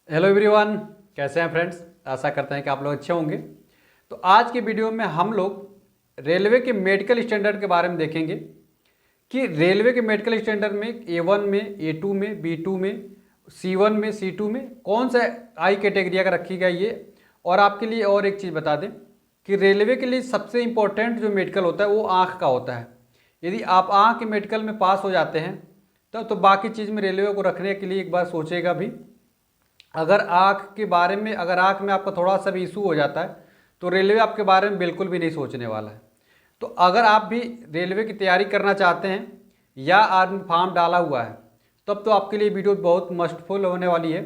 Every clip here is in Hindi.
हेलो एवरीवन, कैसे हैं फ्रेंड्स। आशा करते हैं कि आप लोग अच्छे होंगे। तो आज की वीडियो में हम लोग रेलवे के मेडिकल स्टैंडर्ड के बारे में देखेंगे कि रेलवे के मेडिकल स्टैंडर्ड में A1 में, A2 में, B2 में, C1 में, C2 में कौन सा आई कैटेगरी का रखी गई है। और आपके लिए और एक चीज़ बता दें कि रेलवे के लिए सबसे इम्पोर्टेंट जो मेडिकल होता है वो आँख का होता है। यदि आप आँख के मेडिकल में पास हो जाते हैं तो बाकी चीज़ में रेलवे को रखने के लिए एक बार सोचेगा भी। अगर आँख के बारे में आँख में आपका थोड़ा सा भी इशू हो जाता है तो रेलवे आपके बारे में बिल्कुल भी नहीं सोचने वाला है। तो अगर आप भी रेलवे की तैयारी करना चाहते हैं या आपने फॉर्म डाला हुआ है तब तो आपके लिए वीडियो बहुत मस्टफुल होने वाली है,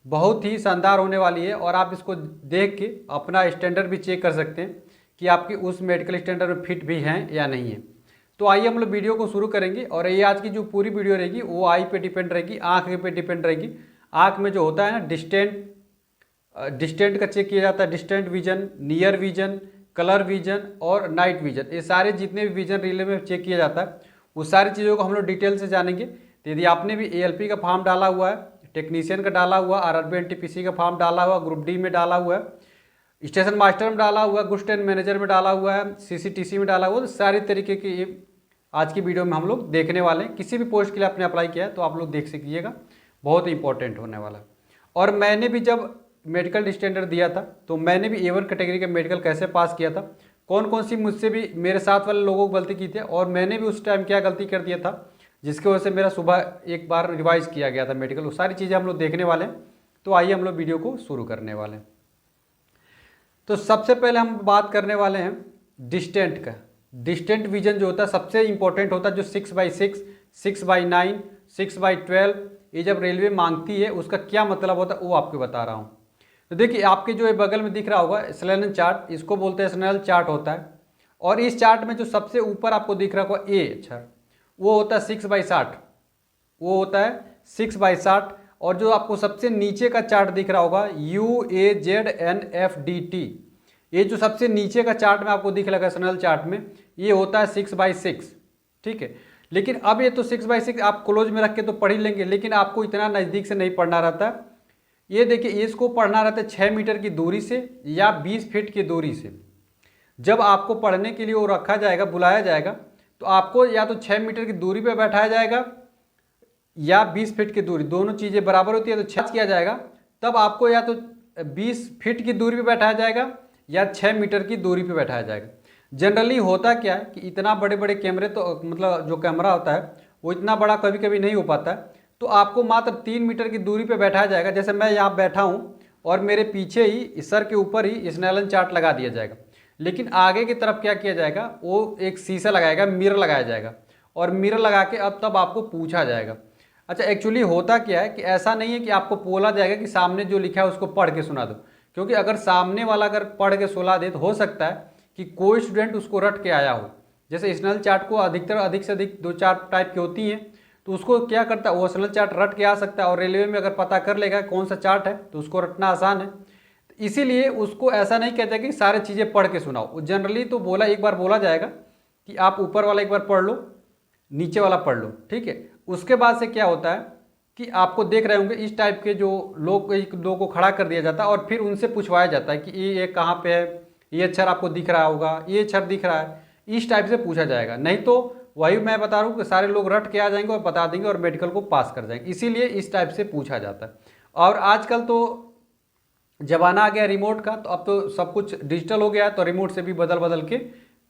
बहुत ही शानदार होने वाली है। और आप इसको देख के अपना स्टैंडर्ड भी चेक कर सकते हैं कि आपकी उस मेडिकल स्टैंडर्ड में फिट भी हैं या नहीं है। तो आइए हम लोग वीडियो को शुरू करेंगे। और ये आज की जो पूरी वीडियो रहेगी वो आई पे डिपेंड रहेगी, आँख पे डिपेंड रहेगी। आँख में जो होता है ना डिस्टेंट का चेक किया जाता है, distant vision, near vision, colour vision और नाइट विजन। ये सारे जितने भी विजन रिले में चेक किया जाता है वो सारी चीज़ों को हम लोग डिटेल से जानेंगे। तो यदि आपने भी ALP का फॉर्म डाला हुआ है, टेक्नीशियन का डाला हुआ, RRB NTPC का फॉर्म डाला हुआ, ग्रुप डी में डाला हुआ है, स्टेशन मास्टर में डाला हुआ है, गुड्स ट्रेन मैनेजर में डाला हुआ है, CCTC में डाला हुआ है, तो सारी तरीके की ये आज की वीडियो में हम लोग देखने वाले हैं। किसी भी पोस्ट के लिए आपने अप्लाई किया है तो आप लोग देख सकीजिएगा, बहुत ही इंपॉर्टेंट होने वाला है। और मैंने भी जब मेडिकल स्टैंडर्ड दिया था तो मैंने भी A1 कैटेगरी का मेडिकल कैसे पास किया था, कौन कौन सी मुझसे भी मेरे साथ वाले लोगों को गलती की थी और मैंने भी उस टाइम क्या गलती कर दिया था जिसकी वजह से मेरा सुबह एक बार रिवाइज किया गया था मेडिकल, वो सारी चीज़ें हम लोग देखने वाले हैं। तो आइए हम लोग वीडियो को शुरू करने वाले हैं। तो सबसे पहले हम बात करने वाले हैं डिस्टेंट का। डिस्टेंट विजन जो होता है सबसे इंपॉर्टेंट होता है, जो 6/6, 6/9, 6/12 ये जब रेलवे मांगती है उसका क्या मतलब होता है वो आपको बता रहा हूँ। तो देखिए आपके जो ये बगल में दिख रहा होगा स्नेलन चार्ट, इसको बोलते हैं स्नेल चार्ट होता है। और इस चार्ट में जो सबसे ऊपर आपको दिख रहा होगा A अक्षर, वो होता है 6/60, वो होता है 6/60। और जो आपको सबसे नीचे का चार्ट दिख रहा होगा UAZNFDT, ये जो सबसे नीचे का चार्ट में आपको दिख रहा है स्नेल चार्ट में, ये होता है 6/6। ठीक है, लेकिन अब ये तो 6/6 आप क्लोज में रख के तो पढ़ ही लेंगे, लेकिन आपको इतना नज़दीक से नहीं पढ़ना रहता। ये देखिए इसको पढ़ना रहता है 6 मीटर की दूरी से या 20 फीट की दूरी से। जब आपको पढ़ने के लिए वो रखा जाएगा, बुलाया जाएगा, तो आपको या तो 6 मीटर की दूरी पे बैठाया जाएगा या 20 फीट की दूरी, दोनों चीज़ें बराबर होती है तो 6 किया जाएगा। तब आपको या तो 20 फीट की दूरी पे बैठाया जाएगा या 6 मीटर की दूरी पे बैठाया जाएगा। जनरली होता क्या है कि इतना बड़े बड़े कैमरे तो मतलब जो कैमरा होता है वो इतना बड़ा कभी कभी नहीं हो पाता है, तो आपको मात्र 3 मीटर की दूरी पे बैठाया जाएगा। जैसे मैं यहाँ बैठा हूँ और मेरे पीछे ही सर के ऊपर ही स्नेलन चार्ट लगा दिया जाएगा, लेकिन आगे की तरफ क्या किया जाएगा, वो एक शीशा लगाएगा, मिरर लगाया जाएगा और मिरर लगा के अब तब आपको पूछा जाएगा। अच्छा, एक्चुअली होता क्या है कि ऐसा नहीं है कि आपको बोला जाएगा कि सामने जो लिखा है उसको पढ़ के सुना दो, क्योंकि अगर सामने वाला अगर पढ़ के सुना दे तो हो सकता है कि कोई स्टूडेंट उसको रट के आया हो। जैसे स्नेल चार्ट को अधिकतर अधिक से अधिक 2-4 टाइप की होती हैं, तो उसको क्या करता है वो स्नेल चार्ट रट के आ सकता है और रेलवे में अगर पता कर लेगा कौन सा चार्ट है तो उसको रटना आसान है। तो इसीलिए उसको ऐसा नहीं कहते कि सारी चीज़ें पढ़ के सुनाओ। जनरली तो एक बार बोला जाएगा कि आप ऊपर वाला एक बार पढ़ लो, नीचे वाला पढ़ लो। ठीक है, उसके बाद से क्या होता है कि आपको देख रहे होंगे इस टाइप के जो लोग, एक दो को खड़ा कर दिया जाता है और फिर उनसे पूछवाया जाता है कि ये कहाँ पे है, ये अक्षर आपको दिख रहा होगा, ये अक्षर दिख रहा है, इस टाइप से पूछा जाएगा। नहीं तो वही मैं बता रहा हूँ कि सारे लोग रट के आ जाएंगे और बता देंगे और मेडिकल को पास कर जाएंगे, इसीलिए इस टाइप से पूछा जाता है। और आजकल तो जमाना आ गया रिमोट का, तो अब तो सब कुछ डिजिटल हो गया है, तो रिमोट से भी बदल बदल के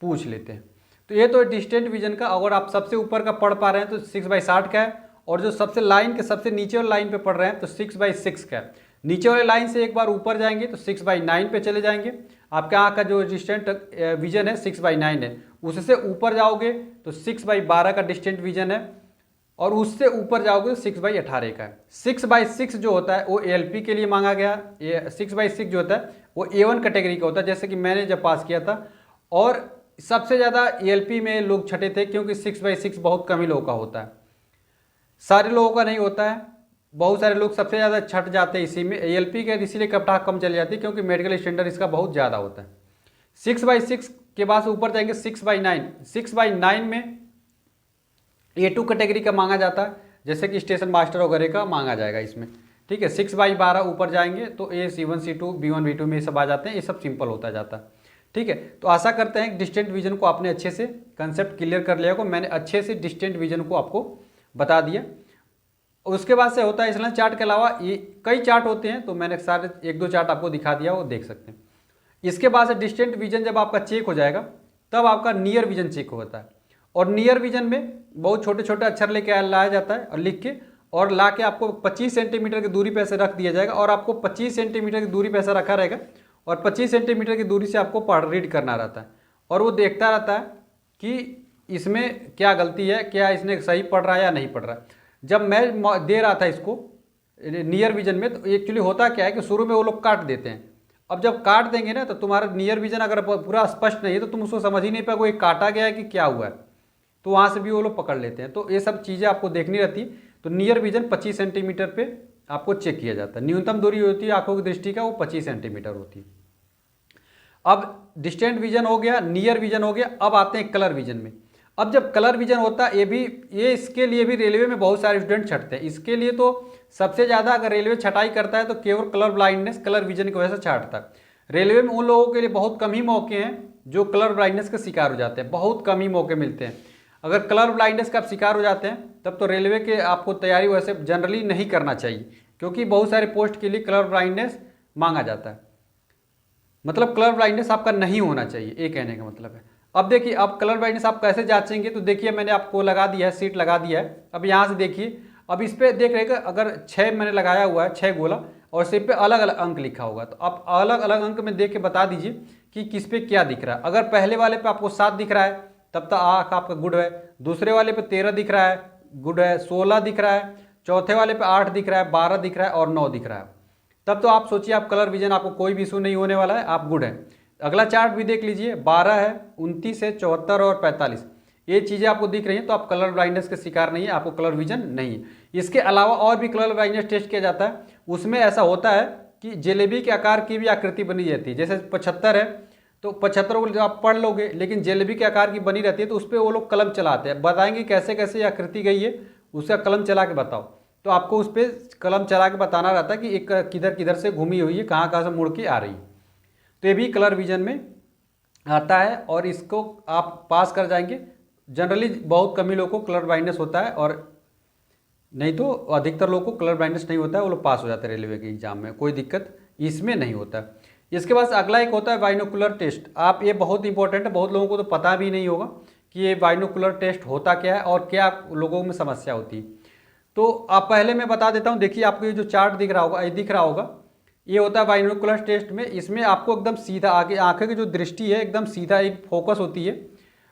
पूछ लेते हैं। तो ये तो डिस्टेंट विजन का। अगर आप सबसे ऊपर का पढ़ पा रहे हैं तो 6/60 का है, और जो सबसे लाइन के सबसे नीचे वाली लाइन पे पढ़ रहे हैं तो 6/6 का है। नीचे वाले लाइन से एक बार ऊपर जाएंगे तो 6/9 पे चले जाएंगे। आपके यहाँ का जो डिस्टेंट विजन है 6/9 है, उससे ऊपर जाओगे तो 6/12 का डिस्टेंट विजन है, और उससे ऊपर जाओगे तो 6/18 का है। 6/6 जो होता है वो ALP के लिए मांगा गया। 6/6 जो होता है वो A1 कैटेगरी का होता है, जैसे कि मैंने जब पास किया था। और सबसे ज़्यादा ALP में लोग छटे थे क्योंकि 6/6 बहुत कम ही लोगों का होता है, सारे लोगों का नहीं होता है। बहुत सारे लोग सबसे ज़्यादा छट जाते हैं इसी में ALP के, इसीलिए कपड़ा कम चल जाती है क्योंकि मेडिकल स्टैंडर्ड इसका बहुत ज़्यादा होता है। 6/6 के बाद ऊपर जाएंगे 6/9। 6/9 में A2 कैटेगरी का मांगा जाता है, जैसे कि स्टेशन मास्टर वगैरह का मांगा जाएगा इसमें। ठीक है। 6/12 ऊपर जाएंगे तो A C1 C2 B1 B2 में ये सब आ जाते हैं, ये सब सिंपल होता जाता है। ठीक है, तो आशा करते हैं कि डिस्टेंट विजन को आपने अच्छे से कंसेप्ट क्लियर कर लिया होगा। मैंने अच्छे से डिस्टेंट विजन को आपको बता दिया। उसके बाद से होता है इस्लाइन चार्ट के अलावा ये कई चार्ट होते हैं, तो मैंने सारे 1-2 चार्ट आपको दिखा दिया, वो देख सकते हैं। इसके बाद से डिस्टेंट विजन जब आपका चेक हो जाएगा तब आपका नियर विजन चेक होता है। और नियर विजन में बहुत छोटे छोटे अक्षर लेके लाया जाता है और लिख के, और ला के आपको 25 सेंटीमीटर की दूरी पे ऐसे रख दिया जाएगा, और आपको 25 सेंटीमीटर की दूरी पे ऐसा रखा रहेगा और 25 सेंटीमीटर की दूरी से आपको रीड करना रहता है, और वो देखता रहता है कि इसमें क्या गलती है, क्या इसने सही पढ़ रहा है या नहीं पढ़ रहा है। जब मैं दे रहा था इसको नियर विजन में, तो एक्चुअली होता क्या है कि शुरू में वो लोग काट देते हैं। अब जब काट देंगे ना, तो तुम्हारा नियर विजन अगर पूरा स्पष्ट नहीं है तो तुम उसको समझ ही नहीं पाओगे ये काटा गया है कि क्या हुआ है, तो वहाँ से भी वो लोग पकड़ लेते हैं। तो ये सब चीज़ें आपको देखनी रहती है। तो नियर विजन 25 सेंटीमीटर पे आपको चेक किया जाता है। न्यूनतम दूरी होती है आंखों की दृष्टि का, वो 25 सेंटीमीटर होती है। अब डिस्टेंट विजन हो गया, नियर विजन हो गया, अब आते हैं कलर विजन में। अब जब कलर विजन होता है, ये इसके लिए भी रेलवे में बहुत सारे स्टूडेंट छंटते हैं। इसके लिए तो सबसे ज़्यादा अगर रेलवे छटाई करता है तो केवल कलर ब्लाइंडनेस, कलर विजन की वजह से छाटता है। रेलवे में उन लोगों के लिए बहुत कम ही मौके हैं जो कलर ब्लाइंडनेस के शिकार हो जाते हैं, बहुत कम ही मौके मिलते हैं। अगर कलर ब्लाइंडनेस का आप शिकार हो जाते हैं तब तो रेलवे के आपको तैयारी वैसे जनरली नहीं करना चाहिए, क्योंकि बहुत सारे पोस्ट के लिए कलर ब्लाइंडनेस मांगा जाता है। मतलब कलर ब्लाइंडनेस आपका नहीं होना चाहिए, ये कहने का मतलब है। अब देखिए, अब कलर ब्लाइंडनेस आप कैसे जांचेंगे, तो देखिए मैंने आपको लगा दिया है, सीट लगा दिया है। अब यहाँ से देखिए, अब इस पर देख रहे अगर 6 मैंने लगाया हुआ है, 6 गोला, और सिर्फ पे अलग अलग अंक लिखा होगा, तो आप अलग अलग अंक में देख के बता दीजिए कि किस पे क्या दिख रहा है। अगर पहले वाले पे आपको 7 दिख रहा है तब तो आँख आपका गुड है, दूसरे वाले पे 13 दिख रहा है, गुड है, 16 दिख रहा है, चौथे वाले पे 8 दिख रहा है, 12 दिख रहा है और 9 दिख रहा है, तब तो आप सोचिए आप कलर विजन, आपको कोई भी इशू नहीं होने वाला है, आप गुड है। अगला चार्ट भी देख लीजिए, 12 है, 29 है, 74 और 45, ये चीज़ें आपको दिख रही हैं, तो आप कलर ब्लाइंडनेस के शिकार नहीं है, आपको कलर विजन नहीं है। इसके अलावा और भी कलर ब्लाइंडनेस टेस्ट किया जाता है। उसमें ऐसा होता है कि जलेबी के आकार की भी आकृति बनी रहती है। जैसे 75 है तो 75 को आप पढ़ लोगे, लेकिन जलेबी के आकार की बनी रहती है, तो उस पर वो लोग कलम चलाते हैं, बताएंगे कैसे कैसे आकृति गई है, उसका कलम चला के बताओ। तो आपको उस पर कलम चला के बताना रहता है कि एक किधर किधर से घूमी हुई है, कहाँ कहाँ से मुड़ के आ रही है। तो ये भी कलर विजन में आता है, और इसको आप पास कर जाएंगे। जनरली बहुत कम ही लोगों को कलर ब्लाइंडनेस होता है, और नहीं तो अधिकतर लोगों को कलर ब्लाइंडनेस नहीं होता है, वो लोग पास हो जाते हैं रेलवे के एग्जाम में, कोई दिक्कत इसमें नहीं होता। इसके बाद अगला एक होता है बाइनोकुलर टेस्ट। आप ये बहुत इंपॉर्टेंट है, बहुत लोगों को तो पता भी नहीं होगा कि ये बाइनोकुलर टेस्ट होता क्या है और क्या लोगों में समस्या होती है। तो आप पहले मैं बता देता हूँ, देखिए आपको ये जो चार्ट दिख रहा होगा, ये होता है बाइनोकुलर टेस्ट में। इसमें आपको एकदम सीधा आगे आंखें की जो दृष्टि है एकदम सीधा एक फोकस होती है।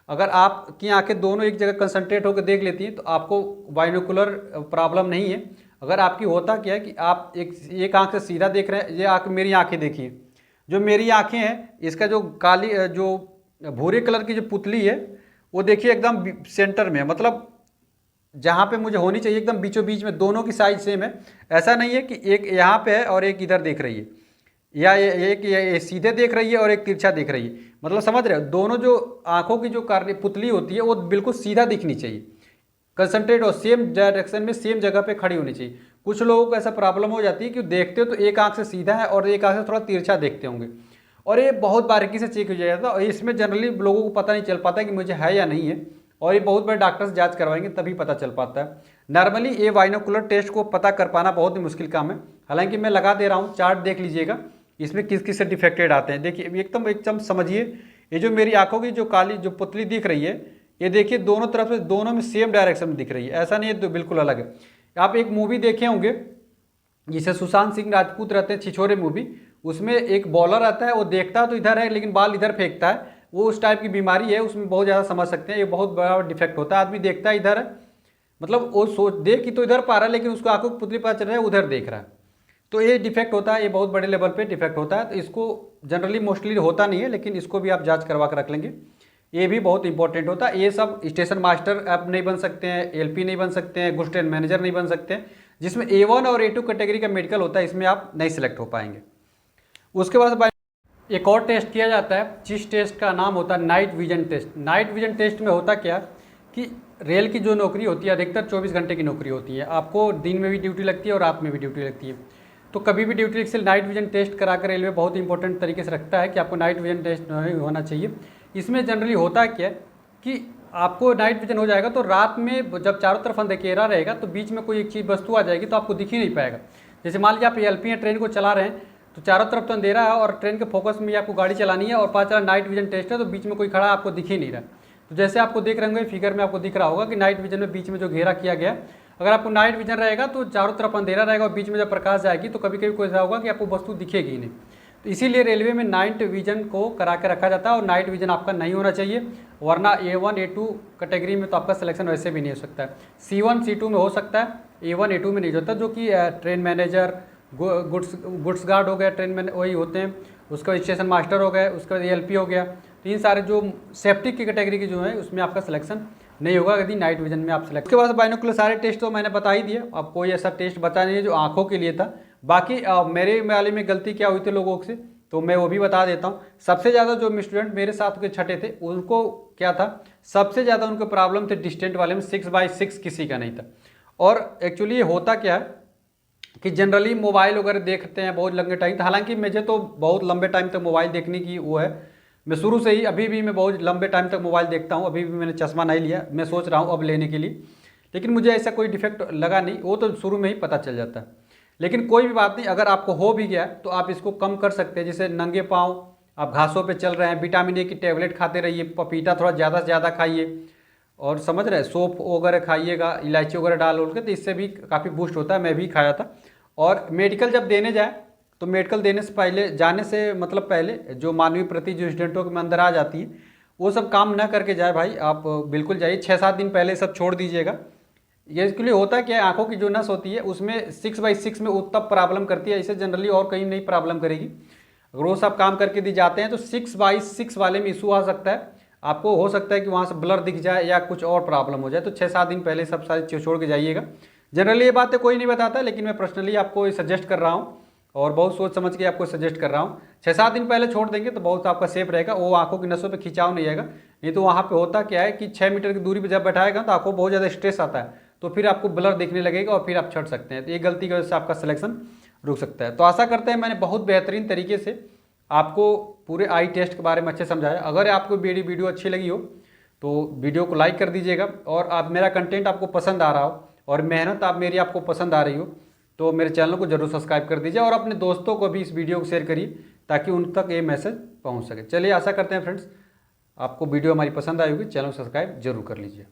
अगर आपकी आंखें दोनों एक जगह कंसंट्रेट होकर देख लेती हैं तो आपको बाइनोकुलर प्रॉब्लम नहीं है। अगर आपकी होता क्या है कि आप एक आंख से सीधा देख रहे हैं, ये आंख मेरी आंखें देखिए, जो मेरी आंखें हैं इसका जो काली जो भूरे कलर की जो पुतली है वो देखिए एकदम सेंटर में, मतलब जहाँ पे मुझे होनी चाहिए एकदम बीचों बीच में, दोनों की साइज सेम है। ऐसा नहीं है कि एक यहाँ पे है और एक इधर देख रही है, या एक ये सीधे देख रही है और एक तिरछा देख रही है। मतलब समझ रहे हो, दोनों जो आंखों की जो कार्य पुतली होती है वो बिल्कुल सीधा दिखनी चाहिए, कंसंट्रेट और सेम डायरेक्शन में सेम जगह पे खड़ी होनी चाहिए। कुछ लोगों को ऐसा प्रॉब्लम हो जाती है कि देखते हो तो एक आंख से सीधा है और एक आंख से थोड़ा तिरछा देखते होंगे, और ये बहुत बारीकी से चेक हो जाता है, और इसमें जनरली लोगों को पता नहीं चल पाता कि मुझे है या नहीं है, और ये बहुत बड़े डॉक्टर से जांच करवाएंगे तभी पता चल पाता है। नॉर्मली ये बाइनोकुलर टेस्ट को पता कर पाना बहुत ही मुश्किल काम है। हालांकि मैं लगा दे रहा हूँ, चार्ट देख लीजिएगा इसमें किस किस से डिफेक्टेड आते हैं। देखिए एकदम समझिए, ये जो मेरी आंखों की जो काली जो पुतली दिख रही है, ये देखिए दोनों तरफ से, दोनों में सेम डायरेक्शन में दिख रही है, ऐसा नहीं है तो बिल्कुल अलग है। आप एक मूवी देखे होंगे जिसे सुशांत सिंह राजपूत रहते हैं, छिछोरे मूवी, उसमें एक बॉलर आता है, वो देखता तो इधर है लेकिन बाल इधर फेंकता है, वो उस टाइप की बीमारी है, उसमें बहुत ज़्यादा समझ सकते हैं। ये बहुत बड़ा डिफेक्ट होता है, आदमी देखता है इधर है, मतलब वो देख ही तो इधर पा रहा है लेकिन उसको आंखों की पुतली पता चल रहा है उधर देख रहा है, तो ये डिफेक्ट होता है, ये बहुत बड़े लेवल पे डिफेक्ट होता है। तो इसको जनरली मोस्टली होता नहीं है, लेकिन इसको भी आप जांच करवा कर रख लेंगे, ये भी बहुत इंपॉर्टेंट होता है। ये सब स्टेशन मास्टर आप नहीं बन सकते हैं, एलपी नहीं बन सकते हैं, गुड्स ट्रेन मैनेजर नहीं बन सकते हैं, जिसमें A1 और A2 कैटेगरी का मेडिकल होता है, इसमें आप नहीं सिलेक्ट हो पाएंगे। उसके बाद एक और टेस्ट किया जाता है, जिस टेस्ट का नाम होता है night vision test. Night vision test में होता क्या कि रेल की जो नौकरी होती है अधिकतर 24 घंटे की नौकरी होती है, आपको दिन में भी ड्यूटी लगती है और रात में भी ड्यूटी लगती है। तो कभी भी duty excel night vision test करा कर रेलवे बहुत इंपॉर्टेंट तरीके से रखता है कि आपको नाइट विजन टेस्ट होना चाहिए। इसमें जनरली होता क्या है कि आपको नाइट विजन हो जाएगा तो रात में जब चारों तरफ अंधेरा रहेगा तो बीच में कोई एक चीज़ वस्तु आ जाएगी तो आपको दिख ही नहीं पाएगा। जैसे मान लीजिए आप एलपी ट्रेन को चला रहे हैं तो चारों तरफ तो अंधेरा है और ट्रेन के फोकस में आपको गाड़ी चलानी है और पता चला नाइट विजन टेस्ट है तो बीच में कोई खड़ा आपको दिख ही नहीं रहा। तो जैसे आपको देख रहे होंगे फिगर में आपको दिख रहा होगा कि नाइट विजन में बीच में जो घेरा किया गया, अगर आपको नाइट विजन रहेगा तो चारों तरफ अंधेरा रहेगा और बीच में जब प्रकाश जाएगी तो कभी कभी कोई ऐसा होगा कि आपको वस्तु दिखेगी ही नहीं। तो इसीलिए रेलवे में नाइट विजन को करा के रखा जाता है और नाइट विजन आपका नहीं होना चाहिए, वरना A1 A2 कैटेगरी में तो आपका सिलेक्शन वैसे भी नहीं हो सकता है। C1 C2 में हो सकता है, A1 A2 में नहीं होता, जो कि ट्रेन मैनेजर, गुड्स गार्ड हो गया, ट्रेन में वही होते हैं, उसका स्टेशन मास्टर हो गए, उसका LP हो गया। तो इन सारे जो सेफ्टी की कैटेगरी की जो है उसमें आपका सिलेक्शन नहीं होगा यदि नाइट विजन में आप सिलेक्ट। उसके बाद बाइनोकुलर सारे टेस्ट तो मैंने बता ही दिया, अब कोई ऐसा टेस्ट बता नहीं है जो आंखों के लिए था। बाकी मेरे वाले में गलती क्या हुई थी लोगों से तो मैं वो भी बता देता हूँ। सबसे ज़्यादा जो स्टूडेंट मेरे साथ के छठे थे उनको क्या था, सबसे ज़्यादा उनको प्रॉब्लम थे डिस्टेंट वाले में 6x6 किसी का नहीं था। और एक्चुअली ये होता क्या है कि जनरली मोबाइल वगैरह देखते हैं बहुत लंबे टाइम, हालांकि मुझे तो बहुत लंबे टाइम तक मोबाइल देखने की वो है, मैं शुरू से ही अभी भी मैं बहुत लंबे टाइम तक मोबाइल देखता हूँ। अभी भी मैंने चश्मा नहीं लिया, मैं सोच रहा हूँ अब लेने के लिए, लेकिन मुझे ऐसा कोई डिफेक्ट लगा नहीं, वो तो शुरू में ही पता चल जाता है। लेकिन कोई भी बात नहीं, अगर आपको हो भी गया तो आप इसको कम कर सकते हैं। जैसे नंगे पाँव आप घासों पे चल रहे हैं, विटामिन ए की टेबलेट खाते रहिए, पपीता थोड़ा ज़्यादा से ज़्यादा खाइए, और समझ रहे हैं सौंफ वगैरह खाइएगा, इलायची वगैरह डाल उल के, तो इससे भी काफ़ी बूस्ट होता है, मैं भी खाया था। और मेडिकल जब देने जाए तो मेडिकल देने से पहले, जाने से मतलब पहले जो मानवीय प्रति जो स्टूडेंटों के अंदर आ जाती है वो सब काम ना करके जाए भाई, आप बिल्कुल जाइए, 6-7 दिन पहले सब छोड़ दीजिएगा। ये इसके लिए होता है कि आंखों की जो नस होती है उसमें 6x6 में तब प्रॉब्लम करती है, इसे जनरली और कहीं नहीं प्रॉब्लम करेगी। अगर वो सब काम करके दी जाते हैं तो 6x6 वाले में इशू आ सकता है, आपको हो सकता है कि वहाँ से ब्लर दिख जाए या कुछ और प्रॉब्लम हो जाए। तो 6-7 दिन पहले सब सारी चीज़ छोड़ के जाइएगा। जनरली ये बातें कोई नहीं बताता, लेकिन मैं पर्सनली आपको सजेस्ट कर रहा हूँ और बहुत सोच समझ के आपको सजेस्ट कर रहा हूँ। 6-7 दिन पहले छोड़ देंगे तो बहुत आपका सेफ रहेगा, वो आंखों की नसों पे खिंचाव नहीं आएगा। नहीं तो वहाँ पे होता क्या है कि 6 मीटर की दूरी पे जब बैठाएगा तो आपको बहुत ज़्यादा स्ट्रेस आता है, तो फिर आपको ब्लर दिखने लगेगा और फिर आप छट सकते हैं। तो ये गलती की वजह से आपका सिलेक्शन रुक सकता है। तो आशा करते हैं मैंने बहुत बेहतरीन तरीके से आपको पूरे आई टेस्ट के बारे में अच्छे समझाया। अगर आपको मेरी वीडियो अच्छी लगी हो तो वीडियो को लाइक कर दीजिएगा, और आप मेरा कंटेंट आपको पसंद आ रहा हो और मेहनत आप मेरी आपको पसंद आ रही हो तो मेरे चैनल को जरूर सब्सक्राइब कर दीजिए और अपने दोस्तों को भी इस वीडियो को शेयर करिए ताकि उन तक ये मैसेज पहुंच सके। चलिए, आशा करते हैं फ्रेंड्स आपको वीडियो हमारी पसंद आई होगी, चैनल को सब्सक्राइब जरूर कर लीजिए।